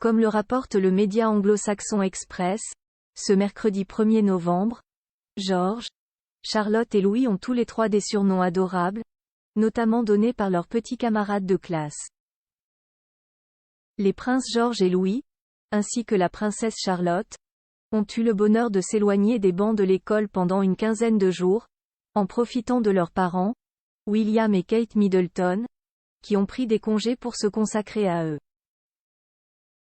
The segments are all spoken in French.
Comme le rapporte le média anglo-saxon Express, ce mercredi 1er novembre, George, Charlotte et Louis ont tous les trois des surnoms adorables, notamment donnés par leurs petits camarades de classe. Les princes George et Louis, ainsi que la princesse Charlotte, ont eu le bonheur de s'éloigner des bancs de l'école pendant une quinzaine de jours, en profitant de leurs parents, William et Kate Middleton, qui ont pris des congés pour se consacrer à eux.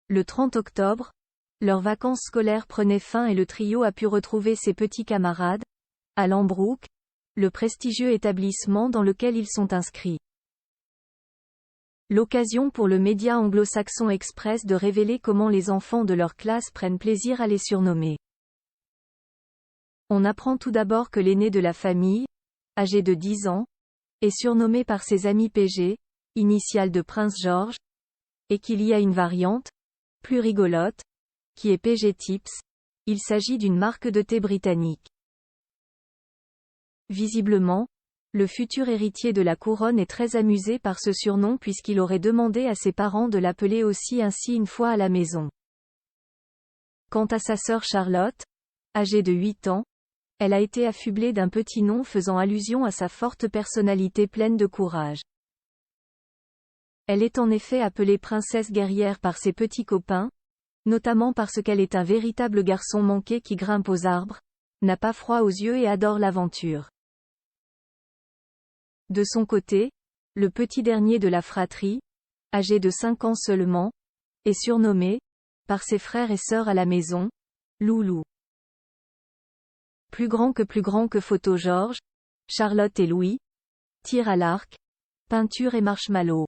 Le 30 octobre, leurs vacances scolaires prenaient fin et le trio a pu retrouver ses petits camarades, à Lambrook, le prestigieux établissement dans lequel ils sont inscrits. L'occasion pour le média anglo-saxon Express de révéler comment les enfants de leur classe prennent plaisir à les surnommer. On apprend tout d'abord que l'aîné de la famille, âgé de 10 ans, est surnommé par ses amis PG, initiale de Prince George, et qu'il y a une variante, plus rigolote, qui est PG Tips. Il s'agit d'une marque de thé britannique. Visiblement, le futur héritier de la couronne est très amusé par ce surnom puisqu'il aurait demandé à ses parents de l'appeler aussi ainsi une fois à la maison. Quant à sa sœur Charlotte, âgée de 8 ans, elle a été affublée d'un petit nom faisant allusion à sa forte personnalité pleine de courage. Elle est en effet appelée princesse guerrière par ses petits copains, notamment parce qu'elle est un véritable garçon manqué qui grimpe aux arbres, n'a pas froid aux yeux et adore l'aventure. De son côté, le petit dernier de la fratrie, âgé de 5 ans seulement, est surnommé, par ses frères et sœurs à la maison, Loulou. Plus grand que photo George, Charlotte et Louis, tir à l'arc, peinture et marshmallow.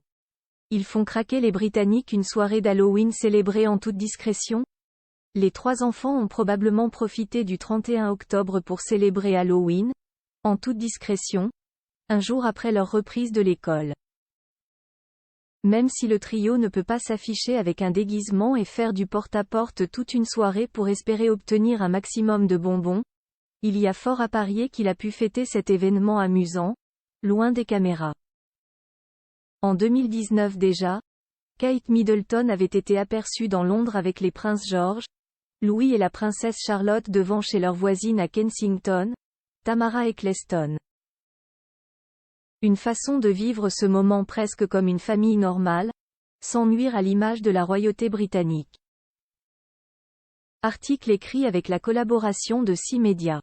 Ils font craquer les Britanniques une soirée d'Halloween célébrée en toute discrétion. Les trois enfants ont probablement profité du 31 octobre pour célébrer Halloween, en toute discrétion, un jour après leur reprise de l'école. Même si le trio ne peut pas s'afficher avec un déguisement et faire du porte-à-porte toute une soirée pour espérer obtenir un maximum de bonbons, il y a fort à parier qu'il a pu fêter cet événement amusant, loin des caméras. En 2019 déjà, Kate Middleton avait été aperçue dans Londres avec les princes George, Louis et la princesse Charlotte devant chez leur voisine à Kensington, Tamara Eccleston. Une façon de vivre ce moment presque comme une famille normale, sans nuire à l'image de la royauté britannique. Article écrit avec la collaboration de 6 médias.